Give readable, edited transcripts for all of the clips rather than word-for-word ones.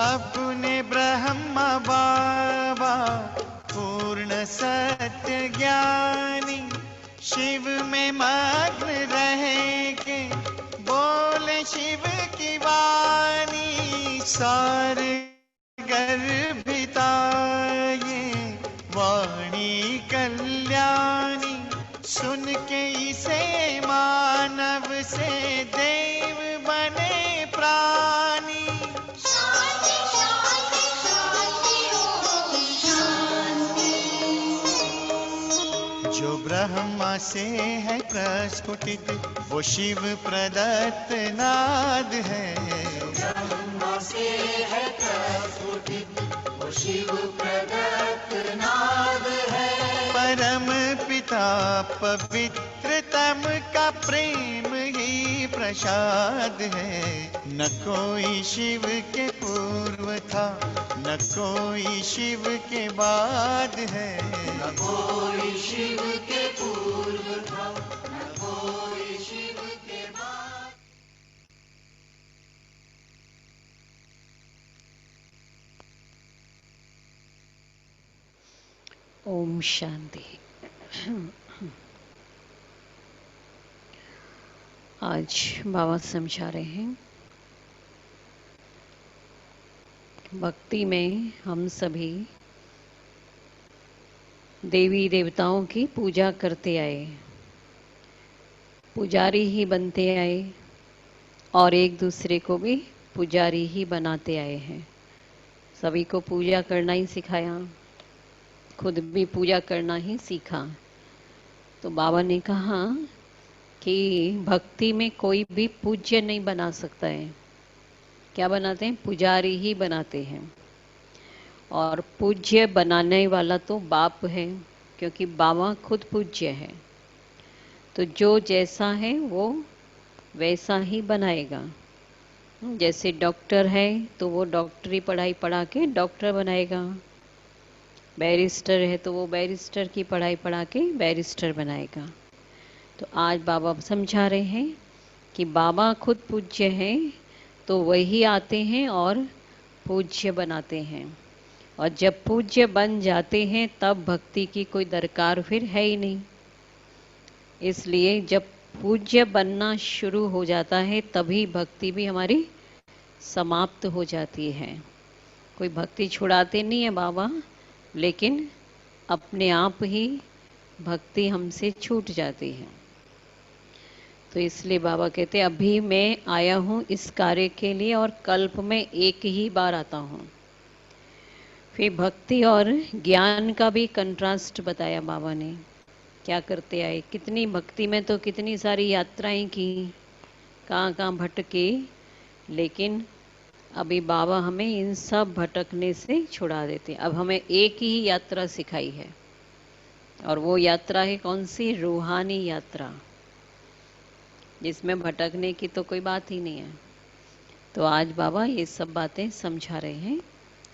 अपने ब्रह्म बाबा पूर्ण सत्य ज्ञानी, शिव में मग्न रह के बोले शिव की वाणी। सारे गर्भिता ये वाणी कल्याणी, सुन के इसे मानव से देव बने प्राणी। शांति शांति शांति ओम शांति। जो ब्रह्मा से है प्रस्फुटित वो शिव प्रदत्त नाद है। ब्रह्म से है प्रस्फुटित वो शिव प्रदत्त नाद है। परम पिता पवित्रतम का प्रेम ही प्रसाद है। न कोई शिव के पूर्व था, न कोई शिव के बाद है। न कोई शिव के पूर्व था, न कोई शिव के बाद। ओम शांति। आज बाबा समझा रहे हैं, भक्ति में हम सभी देवी देवताओं की पूजा करते आए, पुजारी ही बनते आए और एक दूसरे को भी पुजारी ही बनाते आए हैं। सभी को पूजा करना ही सिखाया, खुद भी पूजा करना ही सीखा। तो बाबा ने कहा कि भक्ति में कोई भी पूज्य नहीं बना सकता है। क्या बनाते हैं? पुजारी ही बनाते हैं। और पूज्य बनाने वाला तो बाप है, क्योंकि बाबा खुद पूज्य है। तो जो जैसा है वो वैसा ही बनाएगा। जैसे डॉक्टर है तो वो डॉक्टरी पढ़ाई पढ़ा के डॉक्टर बनाएगा, बैरिस्टर है तो वो बैरिस्टर की पढ़ाई पढ़ा के बैरिस्टर बनाएगा। तो आज बाबा समझा रहे हैं कि बाबा खुद पूज्य हैं, तो वही आते हैं और पूज्य बनाते हैं। और जब पूज्य बन जाते हैं तब भक्ति की कोई दरकार फिर है ही नहीं। इसलिए जब पूज्य बनना शुरू हो जाता है तभी भक्ति भी हमारी समाप्त हो जाती है। कोई भक्ति छुड़ाते नहीं है बाबा, लेकिन अपने आप ही भक्ति हमसे छूट जाती है। तो इसलिए बाबा कहते हैं अभी मैं आया हूँ इस कार्य के लिए और कल्प में एक ही बार आता हूँ। फिर भक्ति और ज्ञान का भी कंट्रास्ट बताया बाबा ने। क्या करते आए, कितनी भक्ति में तो कितनी सारी यात्राएं की, कहाँ कहाँ भटके, लेकिन अभी बाबा हमें इन सब भटकने से छुड़ा देते। अब हमें एक ही यात्रा सिखाई है, और वो यात्रा है कौन सी? रूहानी यात्रा, जिसमें भटकने की तो कोई बात ही नहीं है। तो आज बाबा ये सब बातें समझा रहे हैं।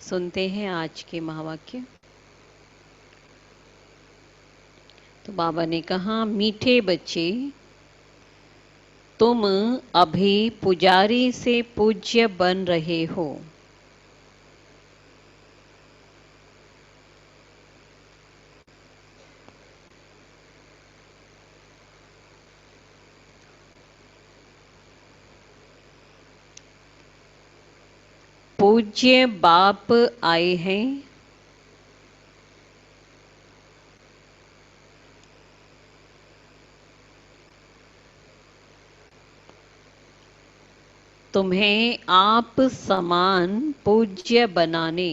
सुनते हैं आज के महावाक्य। तो बाबा ने कहा, मीठे बच्चे, तुम अभी पुजारी से पूज्य बन रहे हो। पूज्य बाप आए हैं, तुम्हें आप समान पूज्य बनाने।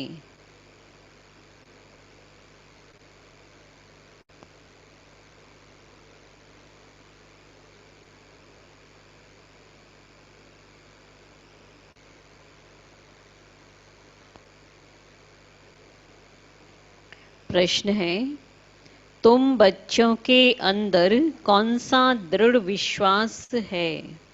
प्रश्न है, तुम बच्चों के अंदर कौन सा दृढ़ विश्वास है?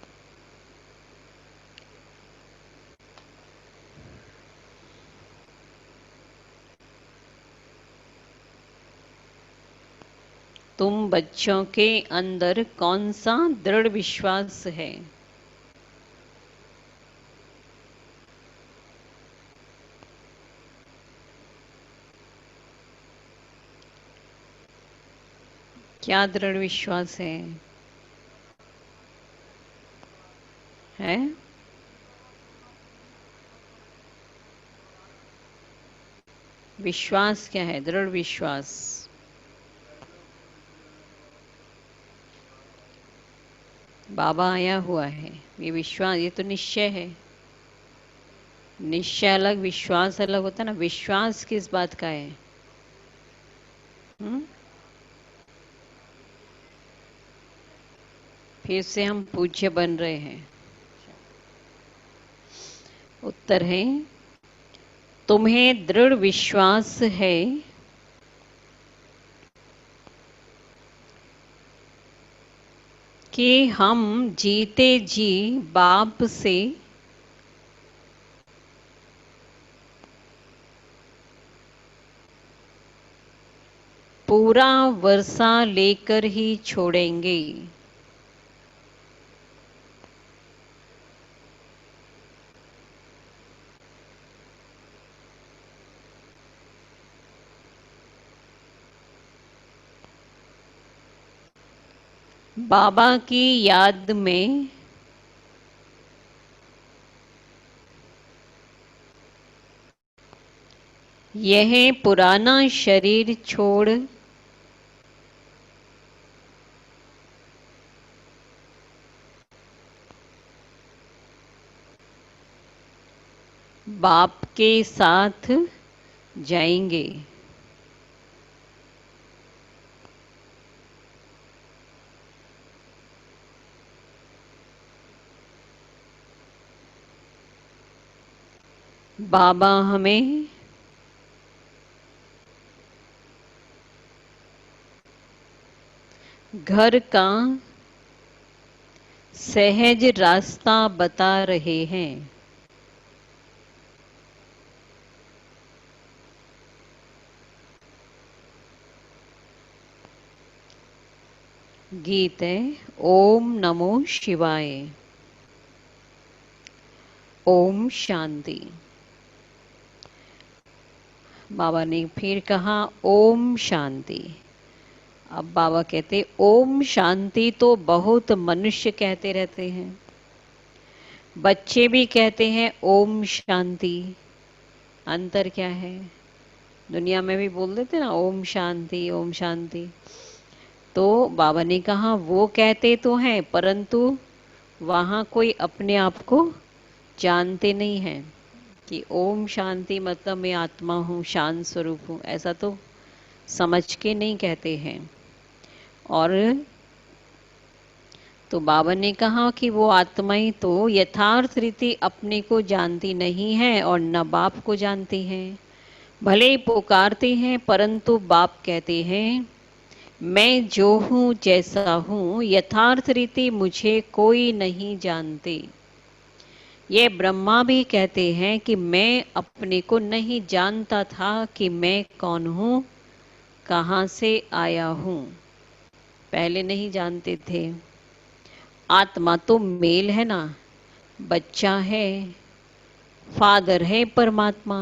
तुम बच्चों के अंदर कौन सा दृढ़ विश्वास है? क्या दृढ़ विश्वास है? है? विश्वास क्या है? दृढ़ विश्वास। बाबा आया हुआ है, ये विश्वास, ये तो निश्चय है। निश्चय अलग, विश्वास अलग होता है ना। विश्वास किस बात का है? हम्म? फिर से हम पूज्य बन रहे हैं। उत्तर है, तुम्हें दृढ़ विश्वास है कि हम जीते जी बाप से पूरा वर्षा लेकर ही छोड़ेंगे। बाबा की याद में यह पुराना शरीर छोड़ बाप के साथ जाएंगे। बाबा हमें घर का सहज रास्ता बता रहे हैं। गीत है, ओम नमो शिवाय। ओम शांति। बाबा ने फिर कहा ओम शांति। अब बाबा कहते ओम शांति तो बहुत मनुष्य कहते रहते हैं, बच्चे भी कहते हैं ओम शांति। अंतर क्या है? दुनिया में भी बोल देते ना ओम शांति ओम शांति। तो बाबा ने कहा वो कहते तो हैं, परंतु वहाँ कोई अपने आप को जानते नहीं हैं कि ओम शांति मतलब मैं आत्मा हूँ, शांत स्वरूप हूँ, ऐसा तो समझ के नहीं कहते हैं। और तो बाबा ने कहा कि वो आत्माएं तो यथार्थ रीति अपने को जानती नहीं है और न बाप को जानती हैं। भले ही पुकारते हैं, परंतु बाप कहते हैं मैं जो हूँ जैसा हूँ, यथार्थ रीति मुझे कोई नहीं जानते। ये ब्रह्मा भी कहते हैं कि मैं अपने को नहीं जानता था कि मैं कौन हूँ, कहाँ से आया हूँ, पहले नहीं जानते थे। आत्मा तो मेल है ना, बच्चा है, फादर है परमात्मा,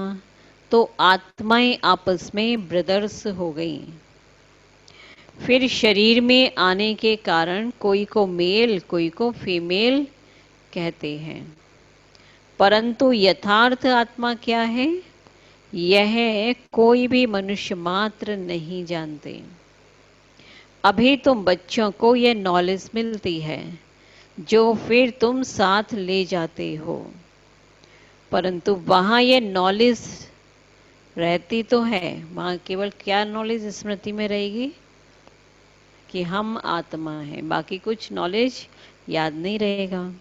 तो आत्माएं आपस में ब्रदर्स हो गई। फिर शरीर में आने के कारण कोई को मेल कोई को फीमेल कहते हैं, परंतु यथार्थ आत्मा क्या है यह कोई भी मनुष्य मात्र नहीं जानते। अभी तुम बच्चों को यह नॉलेज मिलती है जो फिर तुम साथ ले जाते हो, परंतु वहाँ यह नॉलेज रहती तो है। वहाँ केवल क्या नॉलेज स्मृति में रहेगी कि हम आत्मा हैं, बाकी कुछ नॉलेज याद नहीं रहेगा।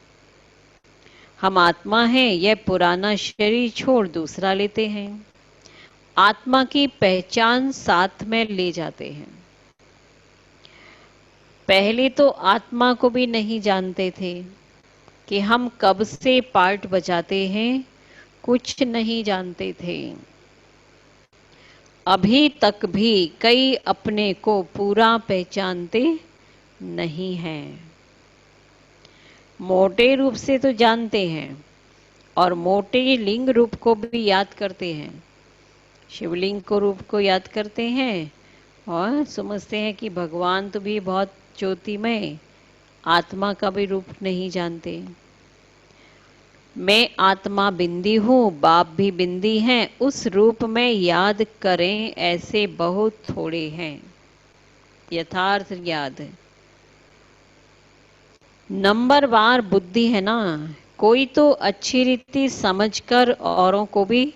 हम आत्मा हैं, यह पुराना शरीर छोड़ दूसरा लेते हैं, आत्मा की पहचान साथ में ले जाते हैं। पहले तो आत्मा को भी नहीं जानते थे कि हम कब से पार्ट बजाते हैं, कुछ नहीं जानते थे। अभी तक भी कई अपने को पूरा पहचानते नहीं हैं। मोटे रूप से तो जानते हैं और मोटे लिंग रूप को भी याद करते हैं, शिवलिंग को रूप को याद करते हैं और समझते हैं कि भगवान तो भी बहुत ज्योतिमय, आत्मा का भी रूप नहीं जानते। मैं आत्मा बिंदी हूँ, बाप भी बिंदी हैं, उस रूप में याद करें ऐसे बहुत थोड़े हैं। यथार्थ याद है, नंबरवार बुद्धि है ना, कोई तो अच्छी रीति समझकर औरों को भी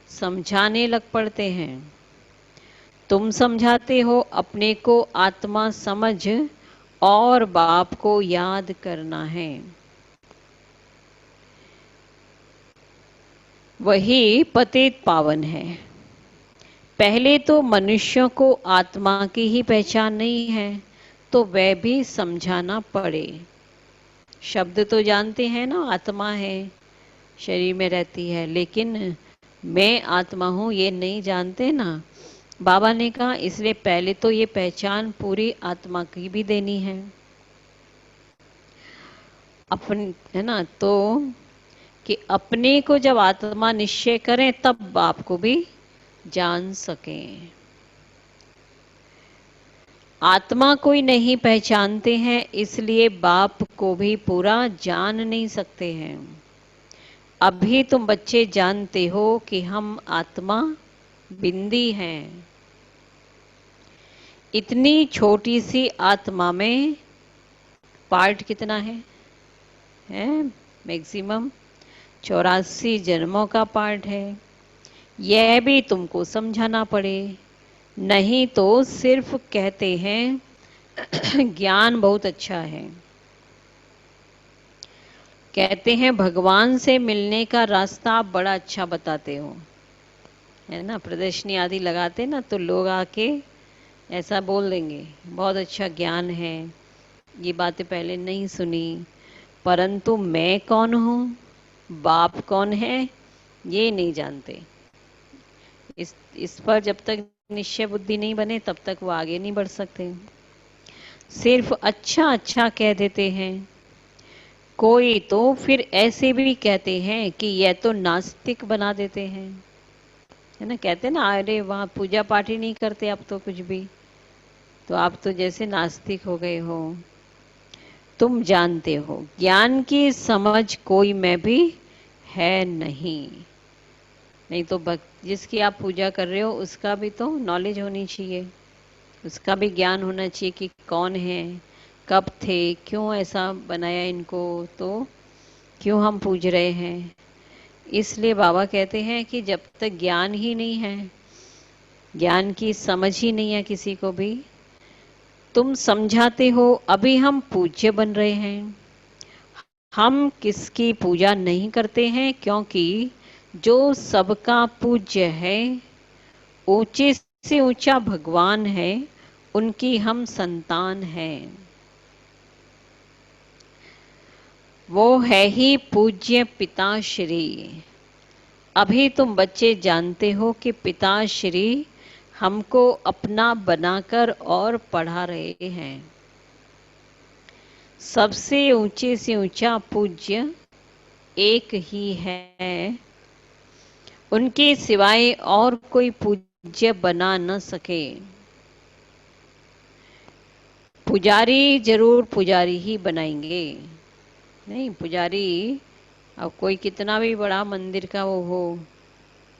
समझाने लग पड़ते हैं। तुम समझाते हो अपने को आत्मा समझ और बाप को याद करना है। वही पतित पावन है। पहले तो मनुष्यों को आत्मा की ही पहचान नहीं है, तो वह भी समझाना पड़े। शब्द तो जानते हैं ना, आत्मा है, शरीर में रहती है, लेकिन मैं आत्मा हूँ ये नहीं जानते ना। बाबा ने कहा इसलिए पहले तो ये पहचान पूरी आत्मा की भी देनी है अपनी, है ना। तो कि अपने को जब आत्मा निश्चय करें तब बाप को भी जान सकें। आत्मा कोई नहीं पहचानते हैं, इसलिए बाप को भी पूरा जान नहीं सकते हैं। अभी तुम बच्चे जानते हो कि हम आत्मा बिंदी हैं। इतनी छोटी सी आत्मा में पार्ट कितना है मैक्सिमम 84 जन्मों का पार्ट है। यह भी तुमको समझाना पड़े, नहीं तो सिर्फ कहते हैं ज्ञान बहुत अच्छा है, कहते हैं भगवान से मिलने का रास्ता आप बड़ा अच्छा बताते हो, है ना। प्रदर्शनी आदि लगाते ना तो लोग आके ऐसा बोल देंगे बहुत अच्छा ज्ञान है, ये बातें पहले नहीं सुनी। परंतु मैं कौन हूँ, बाप कौन है, ये नहीं जानते। इस पर जब तक निश्चय बुद्धि नहीं बने तब तक वो आगे नहीं बढ़ सकते। सिर्फ अच्छा अच्छा कह देते हैं। कोई तो फिर ऐसे भी कहते हैं कि यह तो नास्तिक बना देते हैं, है ना। कहते हैं ना, अरे वहाँ पूजा पाठ ही नहीं करते अब तो कुछ भी, तो आप तो जैसे नास्तिक हो गए हो। तुम जानते हो ज्ञान की समझ कोई में भी है नहीं। नहीं तो जिसकी आप पूजा कर रहे हो उसका भी तो नॉलेज होनी चाहिए, उसका भी ज्ञान होना चाहिए कि कौन है, कब थे, क्यों ऐसा बनाया इनको, तो क्यों हम पूज रहे हैं। इसलिए बाबा कहते हैं कि जब तक ज्ञान ही नहीं है, ज्ञान की समझ ही नहीं है किसी को भी, तुम समझाते हो अभी हम पूज्य बन रहे हैं। हम किसकी पूजा नहीं करते हैं, क्योंकि जो सबका पूज्य है, ऊंचे से ऊंचा भगवान है, उनकी हम संतान हैं। वो है ही पूज्य पिताश्री। अभी तुम बच्चे जानते हो कि पिताश्री हमको अपना बनाकर और पढ़ा रहे हैं। सबसे ऊंचे से ऊंचा पूज्य एक ही है, उनके सिवाय और कोई पूज्य बना न सके। पुजारी जरूर पुजारी ही बनाएंगे, नहीं पुजारी अब कोई कितना भी बड़ा मंदिर का वो हो,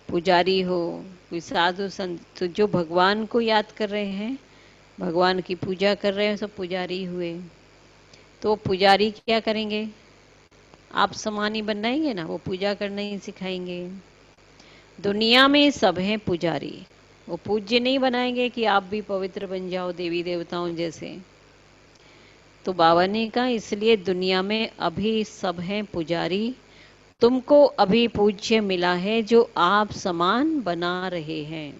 पुजारी हो, कोई साधु संत, तो जो भगवान को याद कर रहे हैं, भगवान की पूजा कर रहे हैं, सब पुजारी हुए। तो पुजारी क्या करेंगे, आप समान ही बनाएंगे ना, वो पूजा करना ही सिखाएंगे। दुनिया में सब हैं पुजारी, वो पूज्य नहीं बनाएंगे कि आप भी पवित्र बन जाओ देवी देवताओं जैसे। तो बाबा ने कहा इसलिए दुनिया में अभी सब हैं पुजारी, तुमको अभी पूज्य मिला है जो आप समान बना रहे हैं।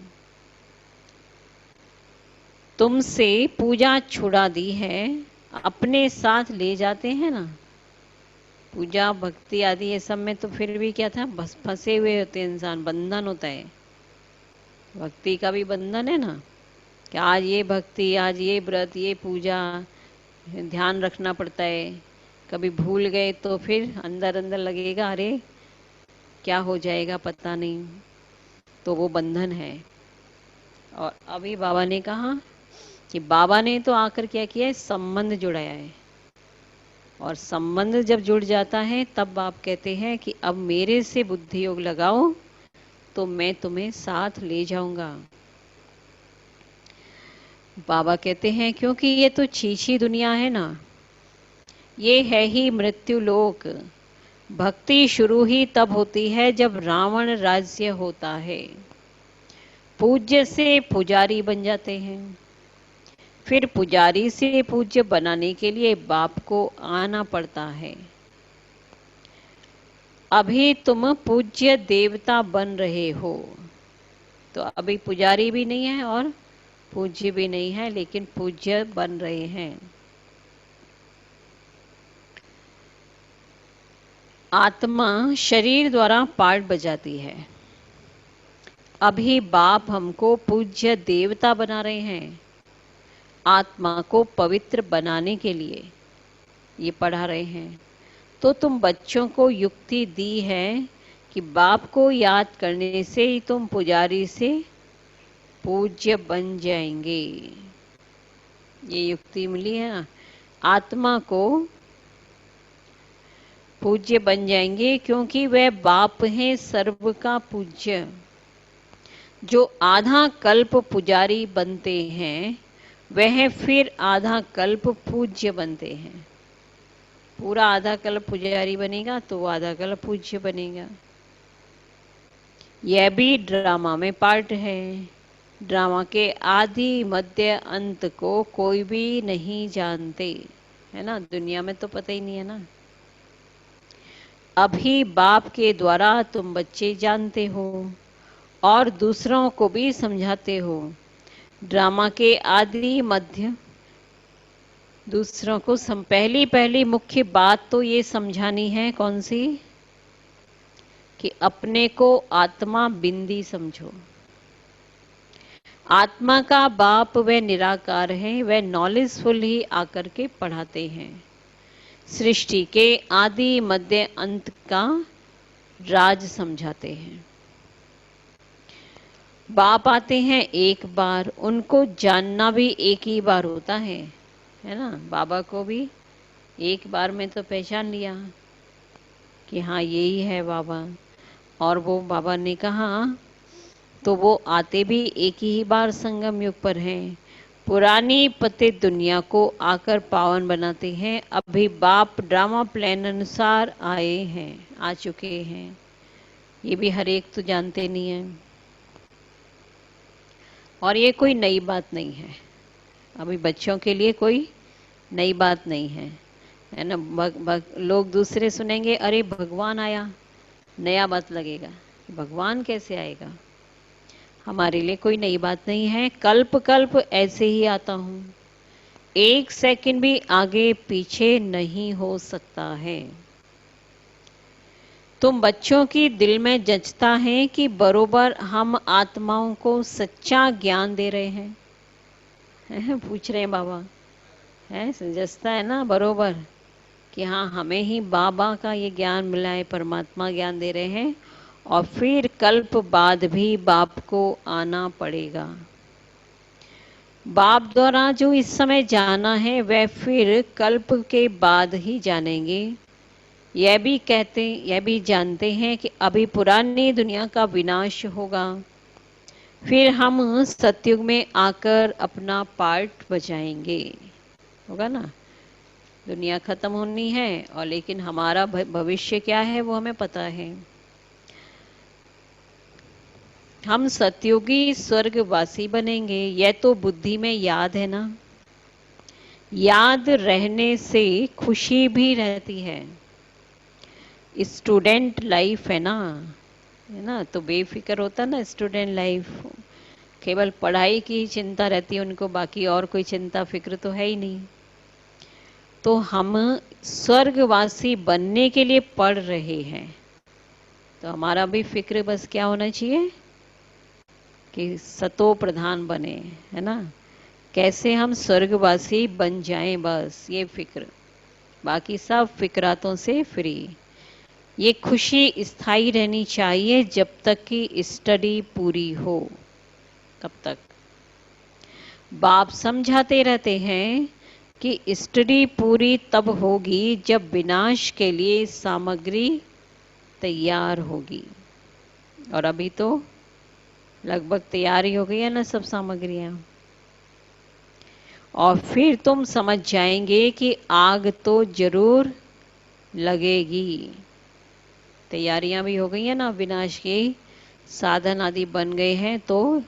तुमसे पूजा छुड़ा दी है, अपने साथ ले जाते हैं ना। पूजा भक्ति आदि ये सब में तो फिर भी क्या था, बस फंसे हुए होते हैं इंसान, बंधन होता है। भक्ति का भी बंधन है ना, कि आज ये भक्ति, आज ये व्रत, ये पूजा, ध्यान रखना पड़ता है। कभी भूल गए तो फिर अंदर अंदर लगेगा अरे क्या हो जाएगा पता नहीं, तो वो बंधन है। और अभी बाबा ने कहा कि बाबा ने तो आकर क्या किया है, संबंध जुड़ाया है। और संबंध जब जुड़ जाता है तब आप कहते हैं कि अब मेरे से बुद्धि योग लगाओ तो मैं तुम्हें साथ ले जाऊंगा। बाबा कहते हैं क्योंकि ये तो छीछी दुनिया है ना, ये है ही मृत्यु लोक। भक्ति शुरू ही तब होती है जब रावण राज्य होता है। पूज्य से पुजारी बन जाते हैं, फिर पुजारी से पूज्य बनाने के लिए बाप को आना पड़ता है। अभी तुम पूज्य देवता बन रहे हो, तो अभी पुजारी भी नहीं है और पूज्य भी नहीं है, लेकिन पूज्य बन रहे हैं। आत्मा शरीर द्वारा पाठ बजाती है। अभी बाप हमको पूज्य देवता बना रहे हैं, आत्मा को पवित्र बनाने के लिए ये पढ़ा रहे हैं। तो तुम बच्चों को युक्ति दी है कि बाप को याद करने से ही तुम पुजारी से पूज्य बन जाएंगे। ये युक्ति मिली है ना, आत्मा को पूज्य बन जाएंगे क्योंकि वह बाप है सर्व का पूज्य। जो आधा कल्प पुजारी बनते हैं वह फिर आधा कल्प पूज्य बनते हैं। पूरा आधा कल्प पुजारी बनेगा तो वो आधा कल्प पूज्य बनेगा। यह भी ड्रामा में पार्ट है। ड्रामा के आदि मध्य अंत को कोई भी नहीं जानते, है ना, दुनिया में तो पता ही नहीं है ना। अभी बाप के द्वारा तुम बच्चे जानते हो और दूसरों को भी समझाते हो। ड्रामा के आदि मध्य दूसरों को पहली मुख्य बात तो ये समझानी है, कौन सी, कि अपने को आत्मा बिंदी समझो। आत्मा का बाप वह निराकार है, वह नॉलेजफुल ही आकर के पढ़ाते हैं। सृष्टि के आदि मध्य अंत का राज समझाते हैं। बाप आते हैं एक बार, उनको जानना भी एक ही बार होता है ना। बाबा को भी एक बार में तो पहचान लिया कि हाँ यही है बाबा, और वो बाबा ने कहा तो वो आते भी एक ही बार संगम युग पर हैं। पुरानी पतित दुनिया को आकर पावन बनाते हैं। अभी बाप ड्रामा प्लान अनुसार आए हैं, आ चुके हैं। ये भी हर एक तो जानते नहीं है, और ये कोई नई बात नहीं है। अभी बच्चों के लिए कोई नई बात नहीं है ना। लोग दूसरे सुनेंगे अरे भगवान आया, नया बात लगेगा, भगवान कैसे आएगा। हमारे लिए कोई नई बात नहीं है। कल्प कल्प ऐसे ही आता हूँ, एक सेकंड भी आगे पीछे नहीं हो सकता है। तुम बच्चों की दिल में जचता है कि बरोबर हम आत्माओं को सच्चा ज्ञान दे रहे हैं। पूछ रहे हैं बाबा, है जचता है ना बरोबर कि हाँ हमें ही बाबा का ये ज्ञान मिला है, परमात्मा ज्ञान दे रहे हैं, और फिर कल्प बाद भी बाप को आना पड़ेगा। बाप द्वारा जो इस समय जाना है वह फिर कल्प के बाद ही जानेंगे। यह भी जानते हैं कि अभी पुरानी दुनिया का विनाश होगा, फिर हम सतयुग में आकर अपना पार्ट बजाएंगे। होगा ना, दुनिया खत्म होनी है और लेकिन हमारा भविष्य क्या है वो हमें पता है। हम सतयुगी स्वर्गवासी बनेंगे, यह तो बुद्धि में याद है ना। याद रहने से खुशी भी रहती है। स्टूडेंट लाइफ है ना, तो बेफिक्र होता ना स्टूडेंट लाइफ। केवल पढ़ाई की ही चिंता रहती है उनको, बाकी और कोई चिंता फिक्र तो है ही नहीं। तो हम स्वर्गवासी बनने के लिए पढ़ रहे हैं, तो हमारा भी फिक्र बस क्या होना चाहिए कि सतो प्रधान बने, है ना, कैसे हम स्वर्गवासी बन जाएं, बस ये फिक्र। बाकी सब फिक्रातों से फ्री। ये खुशी स्थायी रहनी चाहिए जब तक कि स्टडी पूरी हो, तब तक। बाप समझाते रहते हैं कि स्टडी पूरी तब होगी जब विनाश के लिए सामग्री तैयार होगी। और अभी तो लगभग तैयारी हो गई है ना सब सामग्रियां। और फिर तुम समझ जाएंगे कि आग तो जरूर लगेगी। तैयारियां भी हो गई है ना, विनाश की साधन आदि बन गए हैं, तो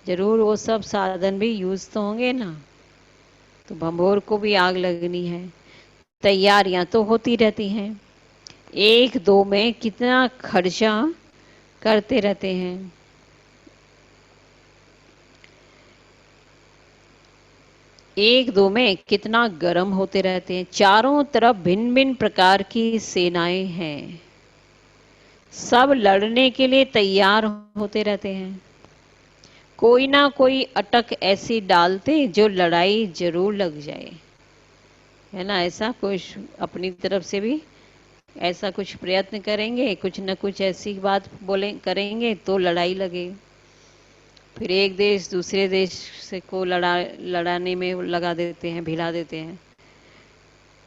जरूर वो सब साधन भी यूज तो होंगे ना। तो भंभोर को भी आग लगनी है। तैयारियां तो होती रहती हैं। एक दो में कितना खर्चा करते रहते हैं। एक दो में कितना गर्म होते रहते हैं। चारों तरफ भिन्न भिन्न प्रकार की सेनाएं हैं, सब लड़ने के लिए तैयार होते रहते हैं। कोई ना कोई अटक ऐसी डालते जो लड़ाई जरूर लग जाए, है ना। ऐसा कुछ अपनी तरफ से भी ऐसा कुछ प्रयत्न करेंगे, कुछ न कुछ ऐसी बात बोले करेंगे तो लड़ाई लगे। फिर एक देश दूसरे देश से को लड़ाने में लगा देते हैं, भिड़ा देते हैं।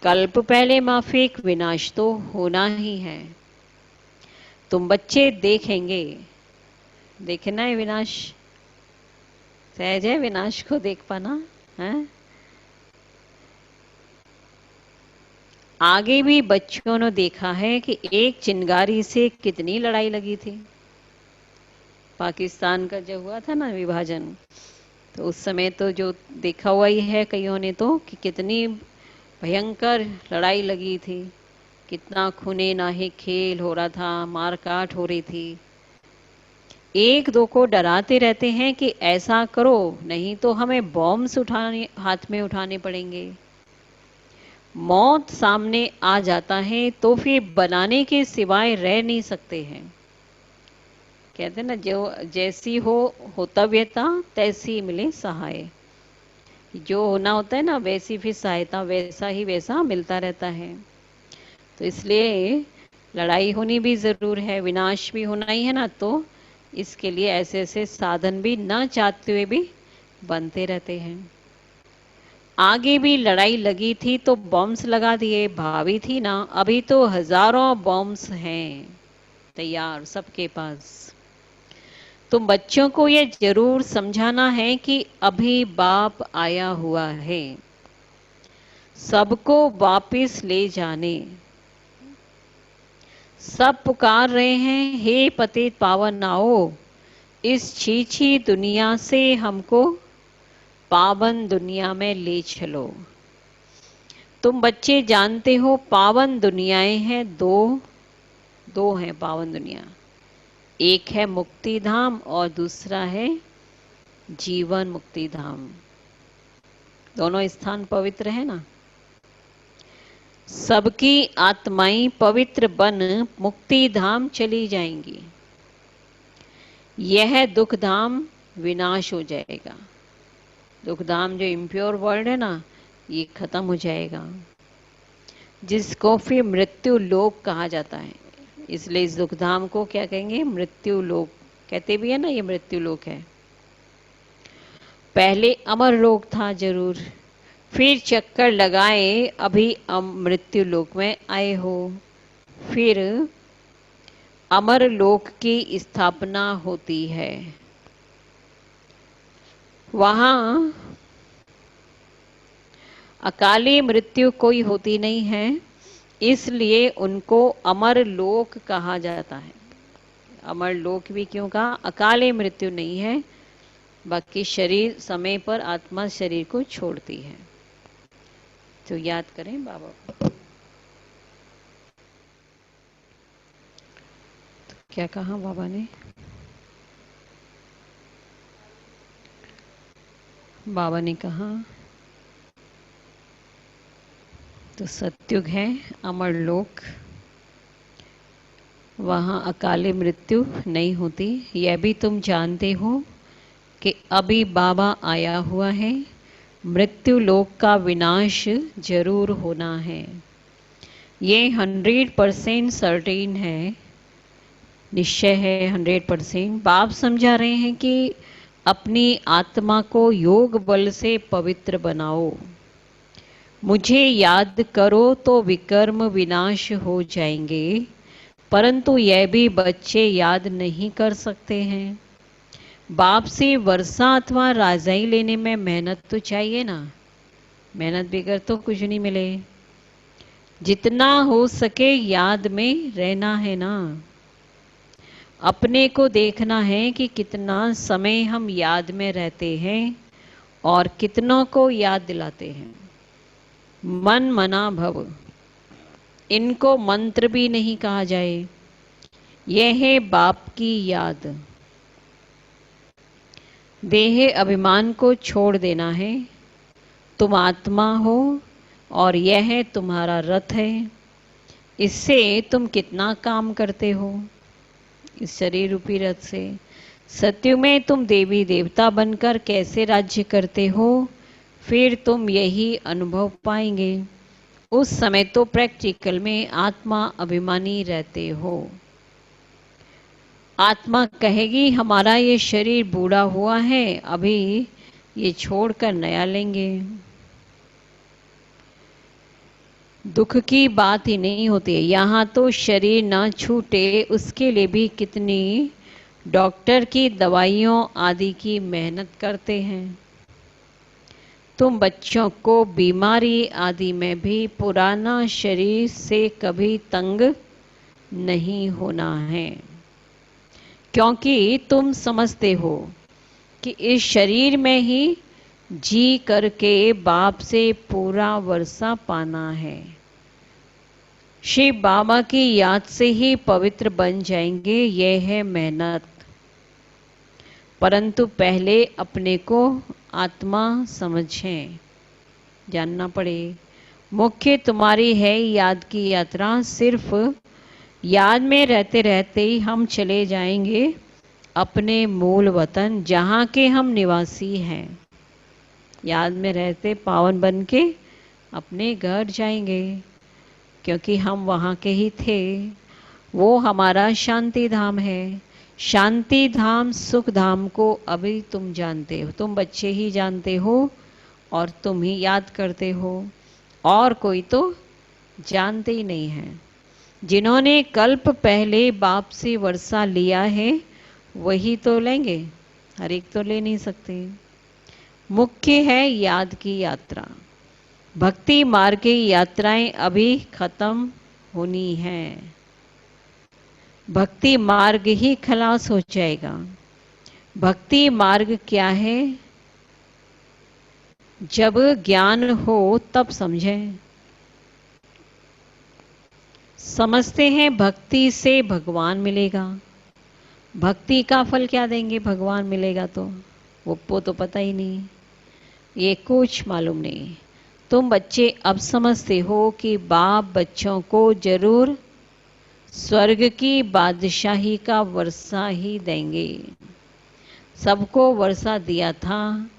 कल्प पहले माफिक, विनाश तो होना ही है। तुम बच्चे देखेंगे, देखना है विनाश। सहज है विनाश को देख पाना है। आगे भी बच्चों ने देखा है कि एक चिंगारी से कितनी लड़ाई लगी थी। पाकिस्तान का जब हुआ था ना विभाजन, तो उस समय तो जो देखा हुआ ही है कईयों ने तो, कि कितनी भयंकर लड़ाई लगी थी, कितना खूने नाहे खेल हो रहा था, मारकाट हो रही थी। एक दो को डराते रहते हैं कि ऐसा करो नहीं तो हमें बॉम्ब्स हाथ में उठाने पड़ेंगे। मौत सामने आ जाता है तो फिर बनाने के सिवाय रह नहीं सकते हैं। कहते हैं ना, जो जैसी हो होतव्यता तैसी मिले सहाय। जो होना होता है ना वैसी फिर सहायता वैसा ही वैसा मिलता रहता है। तो इसलिए लड़ाई होनी भी जरूर है, विनाश भी होना ही है ना। तो इसके लिए ऐसे ऐसे साधन भी न चाहते हुए भी बनते रहते हैं। आगे भी लड़ाई लगी थी तो बॉम्ब्स लगा दिए, भावी थी ना। अभी तो हजारों बॉम्ब्स हैं तैयार सबके पास। तुम बच्चों को ये जरूर समझाना है कि अभी बाप आया हुआ है सबको वापिस ले जाने। सब पुकार रहे हैं, हे पतित पावन आओ, इस छीछी दुनिया से हमको पावन दुनिया में ले चलो। तुम बच्चे जानते हो पावन दुनियाएं हैं दो हैं पावन दुनिया। एक है मुक्ति धाम और दूसरा है जीवन मुक्ति धाम। दोनों स्थान पवित्र है ना। सबकी आत्माएं पवित्र बन मुक्ति धाम चली जाएंगी। यह दुख धाम विनाश हो जाएगा। दुख धाम जो इम्प्योर वर्ल्ड है ना, ये खत्म हो जाएगा, जिसको फिर मृत्यु लोक कहा जाता है। इसलिए इस दुख धाम को क्या कहेंगे? मृत्यु लोक कहते भी है ना, ये मृत्यु लोक है। पहले अमर लोक था जरूर, फिर चक्कर लगाए अभी मृत्यु लोक में आए हो। फिर अमर लोक की स्थापना होती है। वहां अकाली मृत्यु कोई होती नहीं है, इसलिए उनको अमर लोक कहा जाता है। अमर लोक भी क्यों कहा? अकाली मृत्यु नहीं है, बाकी शरीर समय पर आत्मा शरीर को छोड़ती है। तो याद करें बाबा। तो क्या कहा बाबा ने? बाबा ने कहा तो सत्युग है अमर लोक, वहाँ अकाले मृत्यु नहीं होती। यह भी तुम जानते हो कि अभी बाबा आया हुआ है, मृत्यु लोक का विनाश जरूर होना है। ये 100% सर्टेन है, निश्चय है 100%। बाप समझा रहे हैं कि अपनी आत्मा को योग बल से पवित्र बनाओ। मुझे याद करो तो विकर्म विनाश हो जाएंगे, परंतु यह भी बच्चे याद नहीं कर सकते हैं। बाप से वर्षा अथवा राजाई लेने में मेहनत तो चाहिए ना, मेहनत बगैर तो कुछ नहीं मिले। जितना हो सके याद में रहना है ना। अपने को देखना है कि कितना समय हम याद में रहते हैं और कितनों को याद दिलाते हैं। मन मना भव, इनको मंत्र भी नहीं कहा जाए, यह है बाप की याद। देह अभिमान को छोड़ देना है। तुम आत्मा हो और यह तुम्हारा रथ है। इससे तुम कितना काम करते हो, इस शरीर रूपी रथ से। सत्युग में तुम देवी देवता बनकर कैसे राज्य करते हो, फिर तुम यही अनुभव पाएंगे। उस समय तो प्रैक्टिकल में आत्मा अभिमानी रहते हो। आत्मा कहेगी हमारा ये शरीर बूढ़ा हुआ है, अभी ये छोड़कर नया लेंगे। दुख की बात ही नहीं होती है। यहाँ तो शरीर ना छूटे उसके लिए भी कितनी डॉक्टर की दवाइयों आदि की मेहनत करते हैं। तुम बच्चों को बीमारी आदि में भी पुराना शरीर से कभी तंग नहीं होना है, क्योंकि तुम समझते हो कि इस शरीर में ही जी करके बाप से पूरा वर्षा पाना है। शिव बाबा की याद से ही पवित्र बन जाएंगे, यह है मेहनत। परंतु पहले अपने को आत्मा समझें, जानना पड़े। मुख्य तुम्हारी है याद की यात्रा। सिर्फ याद में रहते रहते ही हम चले जाएंगे अपने मूल वतन, जहाँ के हम निवासी हैं। याद में रहते पावन बन के अपने घर जाएंगे, क्योंकि हम वहाँ के ही थे। वो हमारा शांति धाम है। शांति धाम सुख धाम को अभी तुम जानते हो, तुम बच्चे ही जानते हो और तुम ही याद करते हो, और कोई तो जानते ही नहीं है। जिन्होंने कल्प पहले बाप से वर्षा लिया है वही तो लेंगे, हर एक तो ले नहीं सकते। मुख्य है याद की यात्रा। भक्ति मार्ग की यात्राएं अभी खत्म होनी है। भक्ति मार्ग ही खलास हो जाएगा। भक्ति मार्ग क्या है? जब ज्ञान हो तब समझें। समझते हैं भक्ति से भगवान मिलेगा। भक्ति का फल क्या देंगे? भगवान मिलेगा तो वो तो पता ही नहीं, ये कुछ मालूम नहीं। तुम बच्चे अब समझते हो कि बाप बच्चों को जरूर स्वर्ग की बादशाही का वर्षा ही देंगे। सबको वर्षा दिया था,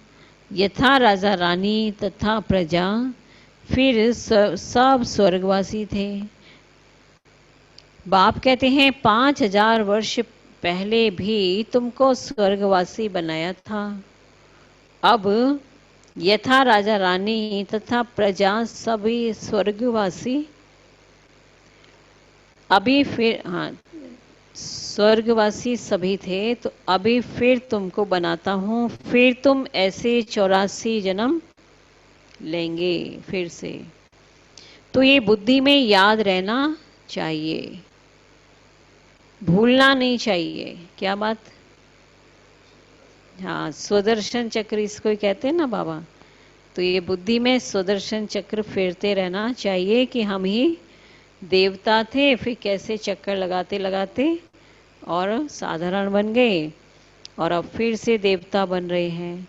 यथा राजा रानी तथा प्रजा, फिर सब स्वर्गवासी थे। बाप कहते हैं 5000 वर्ष पहले भी तुमको स्वर्गवासी बनाया था। अब यथा राजा रानी तथा प्रजा सभी स्वर्गवासी, अभी फिर स्वर्गवासी सभी थे, तो अभी फिर तुमको बनाता हूँ, फिर तुम ऐसे 84 जन्म लेंगे फिर से। तो ये बुद्धि में याद रहना चाहिए, भूलना नहीं चाहिए। क्या बात? हाँ, स्वदर्शन चक्र इसको ही कहते हैं ना बाबा। तो ये बुद्धि में स्वदर्शन चक्र फेरते रहना चाहिए कि हम ही देवता थे, फिर कैसे चक्कर लगाते लगाते और साधारण बन गए, और अब फिर से देवता बन रहे हैं।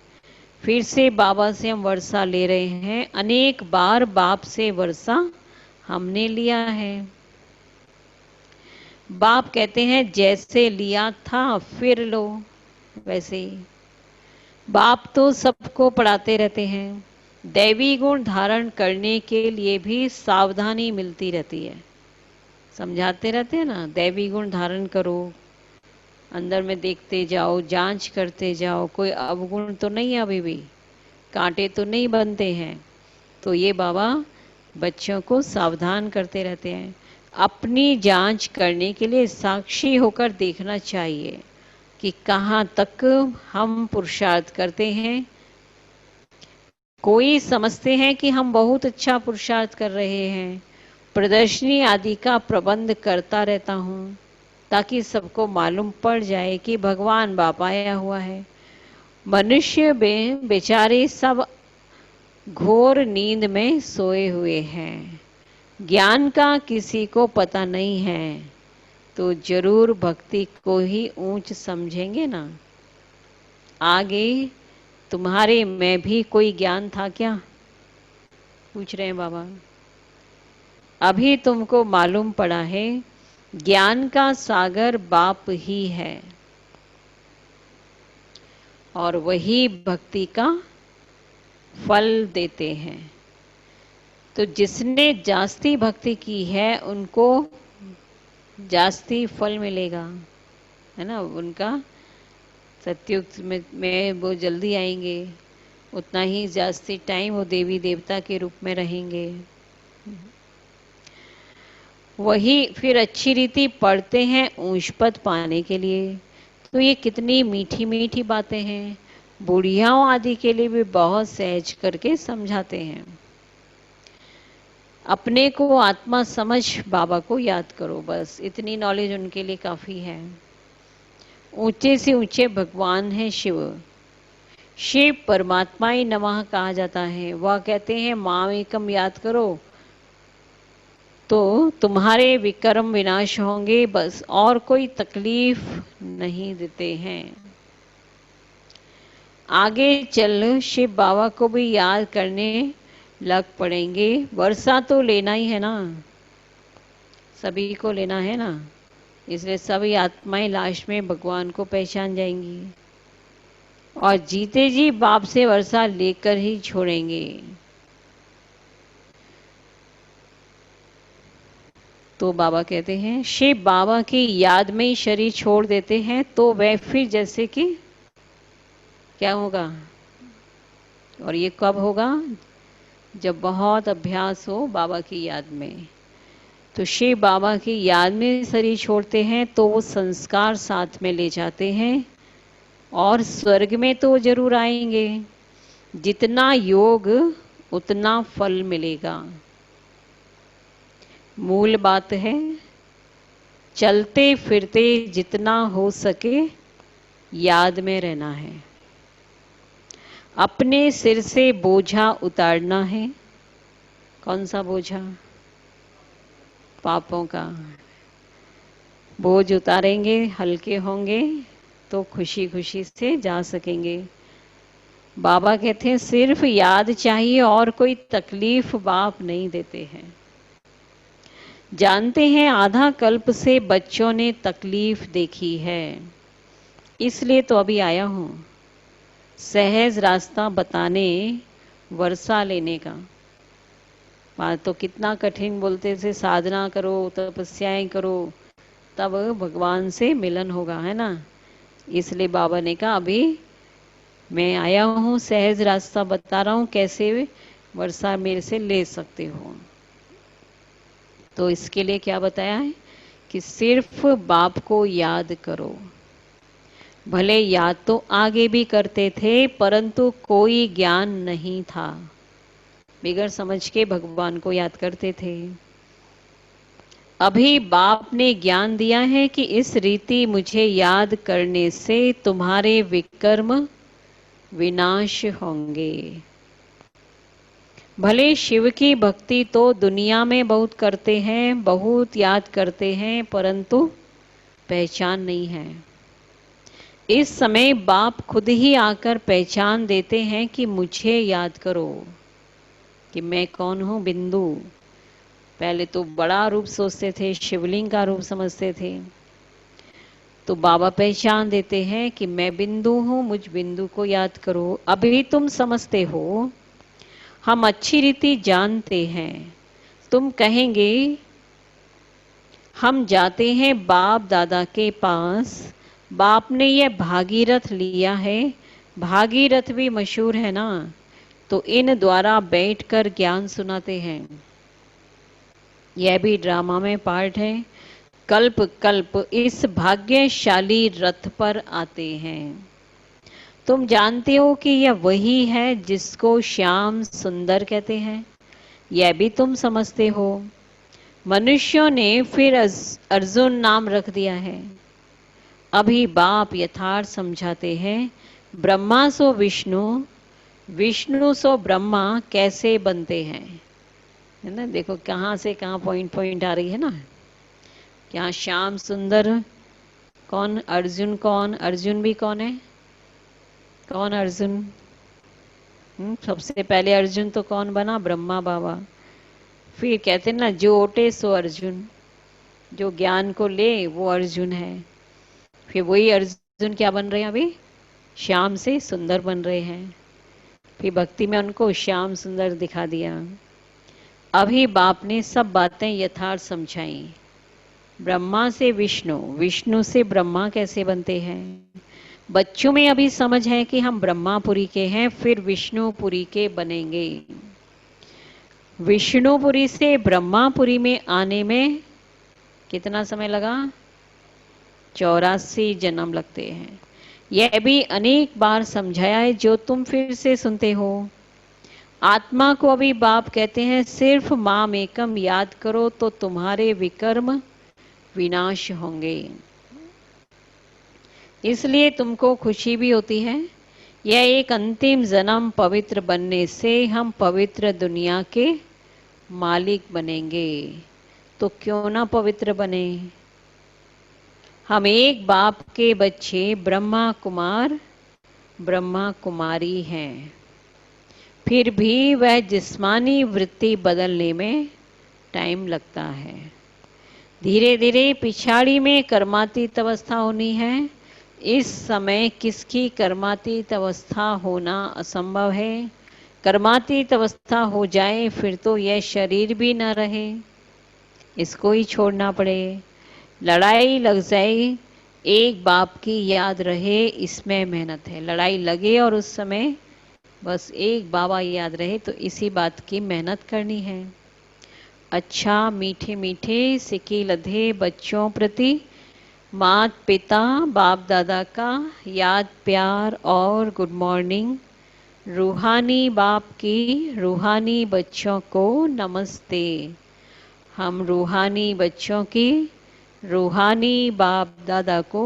फिर से बाबा से हम वर्षा ले रहे हैं। अनेक बार बाप से वर्षा हमने लिया है। बाप कहते हैं जैसे लिया था फिर लो वैसे ही। बाप तो सबको पढ़ाते रहते हैं। दैवी गुण धारण करने के लिए भी सावधानी मिलती रहती है। समझाते रहते हैं ना, दैवी गुण धारण करो, अंदर में देखते जाओ, जांच करते जाओ, कोई अवगुण तो नहीं है, अभी भी कांटे तो नहीं बनते हैं। तो ये बाबा बच्चों को सावधान करते रहते हैं। अपनी जांच करने के लिए साक्षी होकर देखना चाहिए कि कहाँ तक हम पुरुषार्थ करते हैं। कोई समझते हैं कि हम बहुत अच्छा पुरुषार्थ कर रहे हैं, प्रदर्शनी आदि का प्रबंध करता रहता हूँ ताकि सबको मालूम पड़ जाए कि भगवान बाप आया हुआ है। मनुष्य बेचारे सब घोर नींद में सोए हुए हैं, ज्ञान का किसी को पता नहीं है, तो जरूर भक्ति को ही ऊंच समझेंगे ना। आगे तुम्हारे में भी कोई ज्ञान था क्या, पूछ रहे हैं बाबा। अभी तुमको मालूम पड़ा है ज्ञान का सागर बाप ही है और वही भक्ति का फल देते हैं। तो जिसने जास्ती भक्ति की है उनको जास्ती फल मिलेगा, है ना। उनका सत्युग में वो जल्दी आएंगे, उतना ही जास्ती टाइम वो देवी देवता के रूप में रहेंगे। वही फिर अच्छी रीति पढ़ते हैं ऊंच पद पाने के लिए। तो ये कितनी मीठी मीठी बातें हैं, बुढ़ियाओं आदि के लिए भी बहुत सहज करके समझाते हैं। अपने को आत्मा समझ बाबा को याद करो, बस इतनी नॉलेज उनके लिए काफी है। ऊंचे से ऊंचे भगवान है शिव। शिव परमात्मा ही नमः कहा जाता है। वह कहते हैं माम एकम याद करो तो तुम्हारे विक्रम विनाश होंगे, बस और कोई तकलीफ नहीं देते हैं। आगे चल शिव बाबा को भी याद करने लग पड़ेंगे। वर्षा तो लेना ही है ना, सभी को लेना है ना, इसलिए सभी आत्माएं लास्ट में भगवान को पहचान जाएंगी और जीते जी बाप से वर्षा लेकर ही छोड़ेंगे। तो बाबा कहते हैं शिव बाबा की याद में ही शरीर छोड़ देते हैं, तो वह फिर जैसे कि क्या होगा, और ये कब होगा, जब बहुत अभ्यास हो बाबा की याद में। तो शिव बाबा की याद में शरीर छोड़ते हैं तो वो संस्कार साथ में ले जाते हैं और स्वर्ग में तो जरूर आएंगे। जितना योग उतना फल मिलेगा। मूल बात है चलते फिरते जितना हो सके याद में रहना है। अपने सिर से बोझा उतारना है। कौन सा बोझा? पापों का बोझ उतारेंगे, हल्के होंगे तो खुशी खुशी से जा सकेंगे। बाबा कहते हैं सिर्फ याद चाहिए और कोई तकलीफ बाप नहीं देते हैं। जानते हैं आधा कल्प से बच्चों ने तकलीफ देखी है, इसलिए तो अभी आया हूं सहज रास्ता बताने, वर्षा लेने का। बात तो कितना कठिन बोलते थे, साधना करो, तपस्याएं करो, तब भगवान से मिलन होगा, है ना। इसलिए बाबा ने कहा अभी मैं आया हूं, सहज रास्ता बता रहा हूं, कैसे वर्षा मेरे से ले सकते हो। तो इसके लिए क्या बताया है कि सिर्फ बाप को याद करो। भले याद तो आगे भी करते थे परंतु कोई ज्ञान नहीं था, बिगड़ समझ के भगवान को याद करते थे। अभी बाप ने ज्ञान दिया है कि इस रीति मुझे याद करने से तुम्हारे विकर्म विनाश होंगे। भले शिव की भक्ति तो दुनिया में बहुत करते हैं, बहुत याद करते हैं, परंतु पहचान नहीं है। इस समय बाप खुद ही आकर पहचान देते हैं कि मुझे याद करो कि मैं कौन हूँ, बिंदु। पहले तो बड़ा रूप सोचते थे, शिवलिंग का रूप समझते थे, तो बाबा पहचान देते हैं कि मैं बिंदु हूँ, मुझ बिंदु को याद करो। अभी तुम समझते हो, हम अच्छी रीति जानते हैं। तुम कहेंगे हम जाते हैं बाप दादा के पास बाप ने ये भागीरथ लिया है, भागीरथ भी मशहूर है ना, तो इन द्वारा बैठकर ज्ञान सुनाते हैं। यह भी ड्रामा में पार्ट है। कल्प कल्प इस भाग्यशाली रथ पर आते हैं। तुम जानते हो कि यह वही है जिसको श्याम सुंदर कहते हैं, यह भी तुम समझते हो। मनुष्यों ने फिर अर्जुन नाम रख दिया है। अभी बाप यथार्थ समझाते हैं। ब्रह्मा सो विष्णु, विष्णु सो ब्रह्मा कैसे बनते हैं, है ना। देखो कहाँ से कहाँ पॉइंट पॉइंट आ रही है ना। क्या श्याम सुंदर कौन, अर्जुन कौन, अर्जुन भी कौन है, कौन अर्जुन। सबसे पहले अर्जुन तो कौन बना, ब्रह्मा बाबा। फिर कहते हैं ना जो ओटे सो अर्जुन, जो ज्ञान को ले वो अर्जुन है। फिर वही अर्जुन क्या बन रहे हैं अभी, श्याम से सुंदर बन रहे हैं। फिर भक्ति में उनको श्याम सुंदर दिखा दिया। अभी बाप ने सब बातें यथार्थ समझाई। ब्रह्मा से विष्णु, विष्णु से ब्रह्मा कैसे बनते हैं। बच्चों में अभी समझ है कि हम ब्रह्मापुरी के हैं, फिर विष्णुपुरी के बनेंगे। विष्णुपुरी से ब्रह्मापुरी में आने में कितना समय लगा, 84 जन्म लगते हैं। यह भी अनेक बार समझाया है जो तुम फिर से सुनते हो। आत्मा को अभी बाप कहते हैं सिर्फ माम एकम याद करो तो तुम्हारे विकर्म विनाश होंगे। इसलिए तुमको खुशी भी होती है। यह एक अंतिम जन्म पवित्र बनने से हम पवित्र दुनिया के मालिक बनेंगे। तो क्यों ना पवित्र बने। हम एक बाप के बच्चे ब्रह्मा कुमार ब्रह्मा कुमारी हैं। फिर भी वह जिस्मानी वृत्ति बदलने में टाइम लगता है। धीरे धीरे पिछाड़ी में कर्मातीत अवस्था होनी है। इस समय किसकी कर्मातीत अवस्था होना असंभव है। कर्मातीत अवस्था हो जाए फिर तो यह शरीर भी न रहे, इसको ही छोड़ना पड़े। लड़ाई लग जाए, एक बाप की याद रहे, इसमें मेहनत है। लड़ाई लगे और उस समय बस एक बाबा याद रहे, तो इसी बात की मेहनत करनी है। अच्छा मीठे मीठे सिक्के लधे बच्चों प्रति मात पिता बाप दादा का याद प्यार और गुड मॉर्निंग। रूहानी बाप की रूहानी बच्चों को नमस्ते। हम रूहानी बच्चों की रूहानी बाप दादा को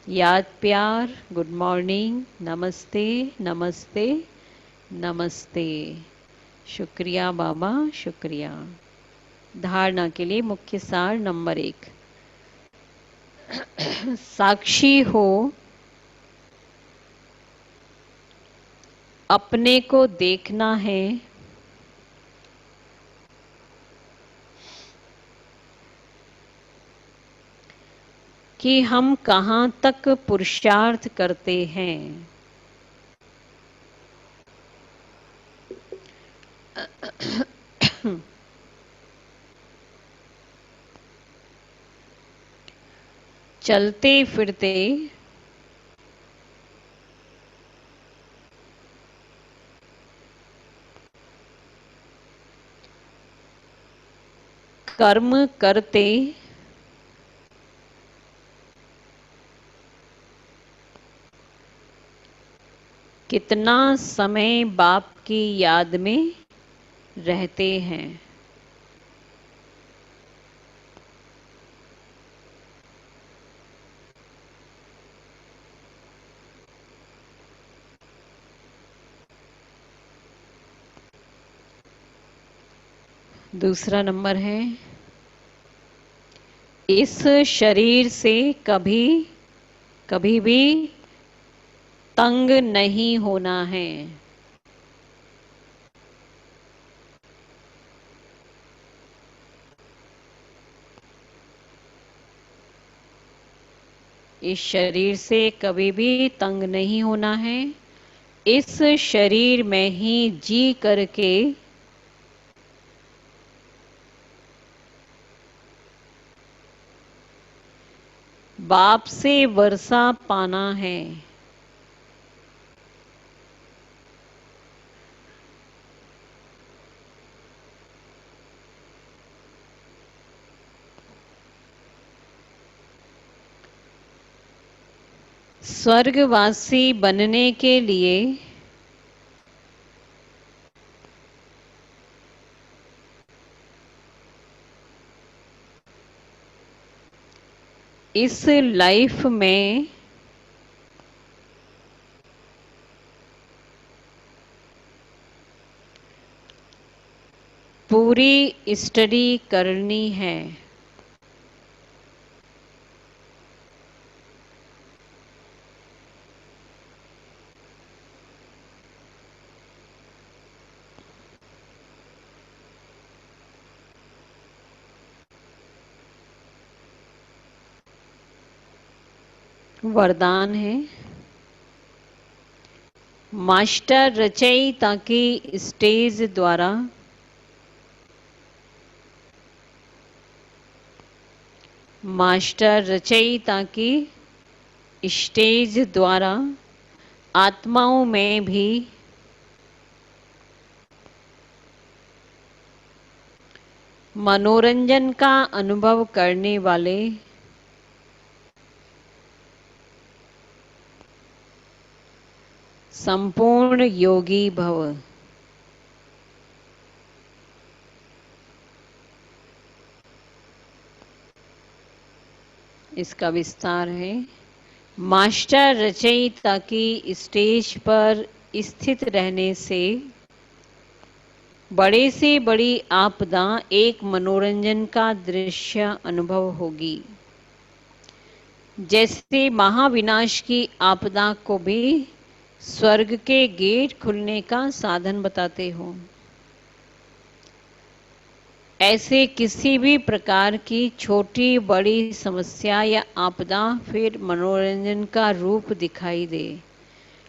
याद प्यार गुड मॉर्निंग नमस्ते नमस्ते नमस्ते। शुक्रिया बाबा शुक्रिया। धारणा के लिए मुख्य सार नंबर 1, साक्षी हो, अपने को देखना है, कि हम कहाँ तक पुरुषार्थ करते हैं। चलते फिरते कर्म करते कितना समय बाप की याद में रहते हैं। दूसरा नंबर है, इस शरीर से कभी कभी भी तंग नहीं होना है। इस शरीर से कभी भी तंग नहीं होना है। इस शरीर में ही जी करके बाप से वर्षा पाना है। स्वर्गवासी बनने के लिए इस लाइफ में पूरी स्टडी करनी है। वरदान है, मास्टर रचयिता की स्टेज द्वारा मास्टर रचयिता की स्टेज द्वारा आत्माओं में भी मनोरंजन का अनुभव करने वाले संपूर्ण योगी भव। इसका विस्तार है, मास्टर रचयिता की स्टेज पर स्थित रहने से बड़े से बड़ी आपदा एक मनोरंजन का दृश्य अनुभव होगी। जैसे महाविनाश की आपदा को भी स्वर्ग के गेट खुलने का साधन बताते हो, ऐसे किसी भी प्रकार की छोटी बड़ी समस्या या आपदा फिर मनोरंजन का रूप दिखाई दे,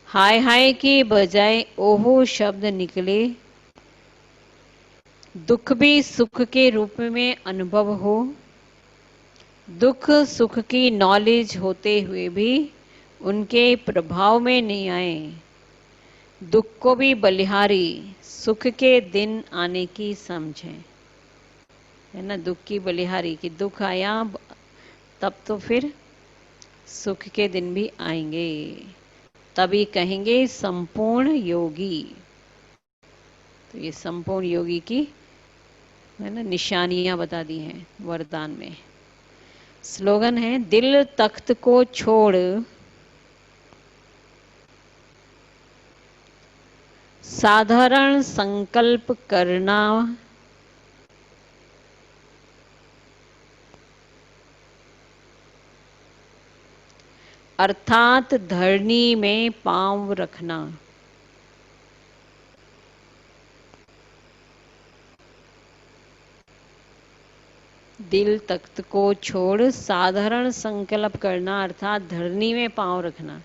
हाय हाय के बजाय ओहो शब्द निकले, दुख भी सुख के रूप में अनुभव हो, दुख सुख की नॉलेज होते हुए भी उनके प्रभाव में नहीं आए, दुख को भी बलिहारी सुख के दिन आने की समझें, है ना। दुख की बलिहारी कि दुख आया तब तो फिर सुख के दिन भी आएंगे, तभी कहेंगे संपूर्ण योगी। तो ये संपूर्ण योगी की, है ना, निशानियां बता दी हैं वरदान में। स्लोगन है, दिल तख्त को छोड़ साधारण संकल्प करना, अर्थात धरनी में पांव रखना। दिल तख्त को छोड़ साधारण संकल्प करना अर्थात धरनी में पांव रखना,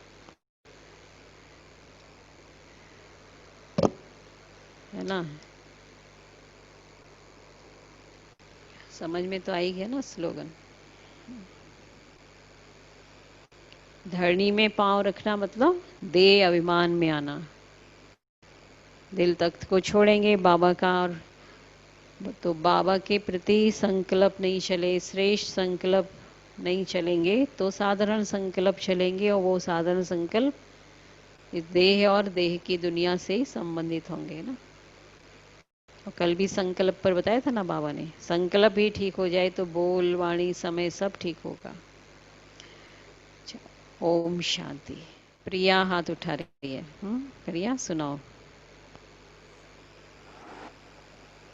है ना। समझ में तो आई गया ना स्लोगन। धरनी में पांव रखना मतलब देह अभिमान में आना। दिल तख्त को छोड़ेंगे बाबा का, और तो बाबा के प्रति संकल्प नहीं चले, श्रेष्ठ संकल्प नहीं चलेंगे, तो साधारण संकल्प चलेंगे, और वो साधारण संकल्प इस देह और देह की दुनिया से संबंधित होंगे ना। और कल भी संकल्प पर बताया था ना बाबा ने, संकल्प ही ठीक हो जाए तो बोल वाणी समय सब ठीक होगा। ओम शांति। प्रिया हाथ उठा रही है। प्रिया सुनाओ।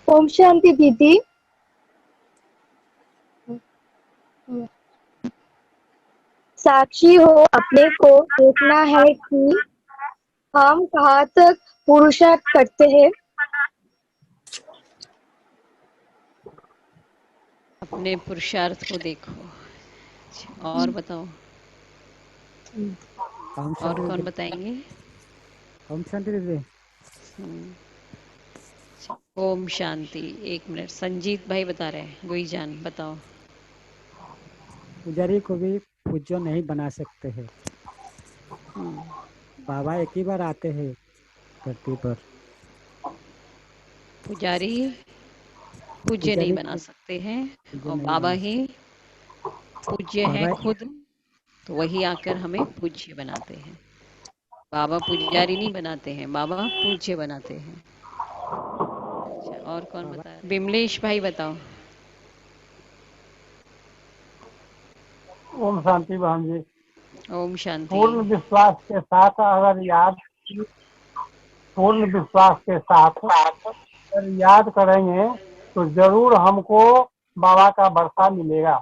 ओम शांति दीदी। साक्षी हो अपने को देखना है कि हम कहाँ तक पुरुषार्थ करते हैं। अपने पुरुषार्थ को देखो। और बताओ, और कौन बताएंगे? ओम शांति दीदी। ओम शांति। एक मिनट, संजीत भाई बता रहे हैं। गुई जान बताओ। पुजारी को भी पूज्य नहीं बना सकते हैं। बाबा एक ही बार आते हैं धरती पर। पुजारी पूज्य नहीं बना सकते हैं पूज्य और नहीं बाबा बना ही पूज्य है बाबा खुद, तो वही आकर हमें पूज्य बनाते हैं। बाबा पुजारी नहीं बनाते हैं, बाबा पूज्य बनाते हैं। अच्छा, और कौन बाबा बता रहे? बिमलेश भाई बताओ। ओम शांति बहन जी। ओम शांति। पूर्ण विश्वास के साथ अगर याद करेंगे तो जरूर हमको बाबा का बरसा मिलेगा।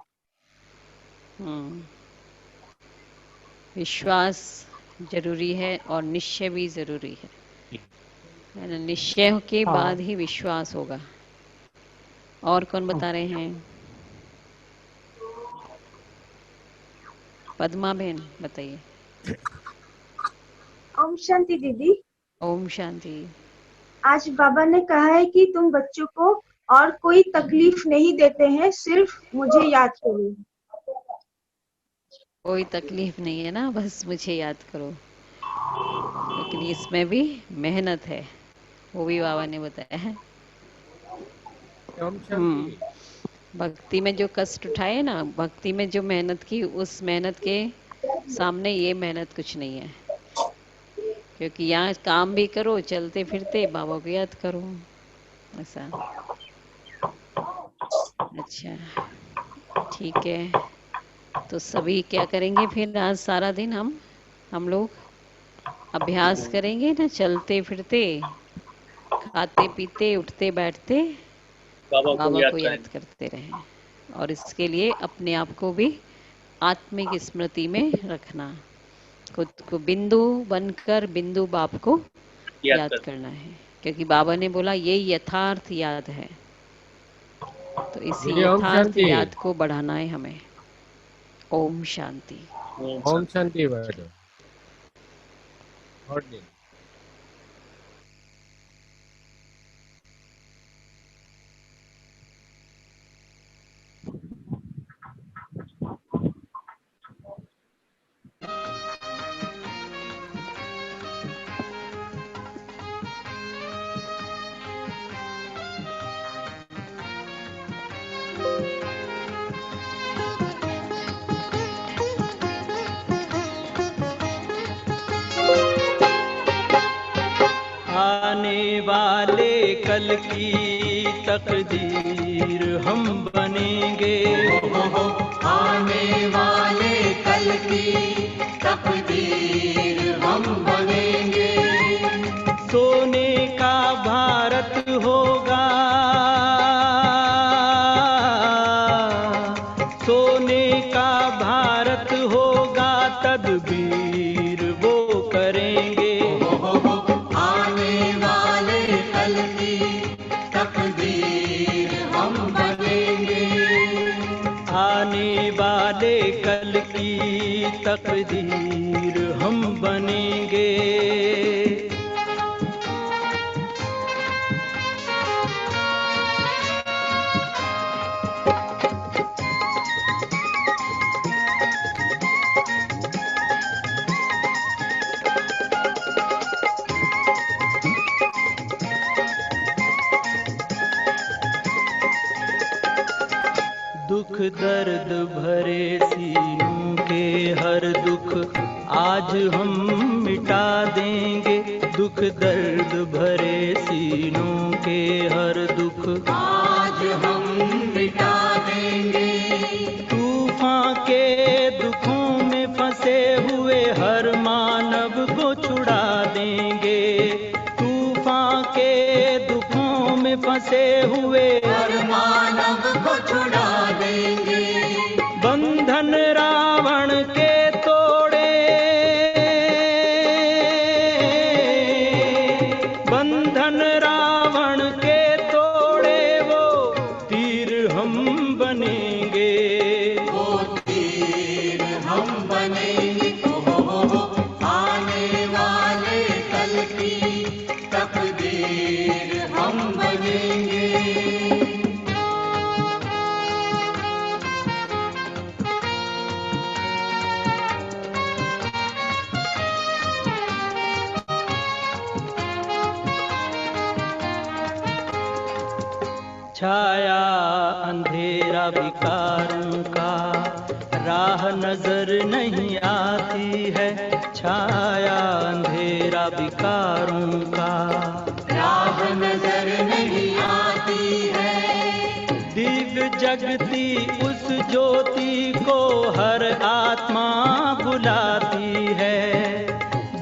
विश्वास जरूरी है और निश्चय भी जरूरी है ना? निश्चय के बाद ही विश्वास होगा। और कौन बता रहे हैं? पद्मा बहन बताइए। ओम शांति दीदी। ओम शांति। आज बाबा ने कहा है कि तुम बच्चों को और कोई तकलीफ नहीं देते हैं, सिर्फ मुझे याद करो। कोई तकलीफ नहीं है ना, बस मुझे याद करो। लेकिन इसमें भी मेहनत है, वो भी बाबा ने बताया है। भक्ति में जो कष्ट उठाए ना, भक्ति में जो मेहनत की, उस मेहनत के सामने ये मेहनत कुछ नहीं है। क्योंकि यहाँ काम भी करो, चलते फिरते बाबा को याद करो, ऐसा। अच्छा, ठीक है। तो सभी क्या करेंगे फिर? आज सारा दिन हम लोग अभ्यास करेंगे ना, चलते फिरते, खाते पीते, उठते बैठते बाबा को याद करते रहें। और इसके लिए अपने आप को भी आत्मिक स्मृति में रखना, खुद को बिंदु बनकर बिंदु बाप को याद करना है। क्योंकि बाबा ने बोला ये यथार्थ याद है, तो इसी यथार्थ याद को बढ़ाना है हमें। ओम शांति। ओम शांति। आने वाले कल की तकदीर हम बनेंगे। आने वाले कल की तकदीर हम बनेंगे। सोने का भारत होगा, सोने का भारत होगा, तदबीर वो करेंगे। आने वाले कल की तकदीर हम बनेंगे। आने वाले कल की तकदीर हम बनेंगे। दुख दर्द भरे सीनों के हर दुख आज हम मिटा देंगे। दुख दर्द भरे सीनों के हर दुख आज हम मिटा देंगे। तूफान के दुखों में फंसे हुए हर मानव को छुड़ा देंगे। तूफान के दुखों में फंसे हुए हर मानव को छुड़ा देंगे। बंधन रावण के तोड़े, बंधन रावण के तोड़े, वो तीर हम बनेंगे। वो तीर हम बनेंगे। आने वाले कल की तकदीर हम बनेंगे। छाया अंधेरा विकारों का, राह नजर नहीं आती है, छाया अंधेरा विकारों का, राह नजर नहीं आती है। दिव्य जगती उस ज्योति को हर आत्मा बुलाती है,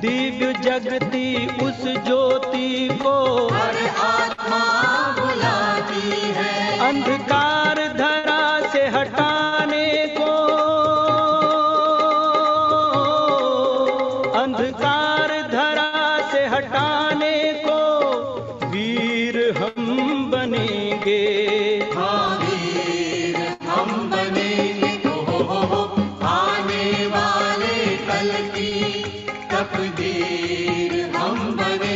दिव्य जगती उस ज्योति को हर आत्मा बुलाती है। अंधकार धरा से हटाने को, अंधकार धरा से हटाने को वीर हम बनेंगे, हाँ वीर हम बनेंगे। आने वाले कल की तकदीर हम बनेंगे।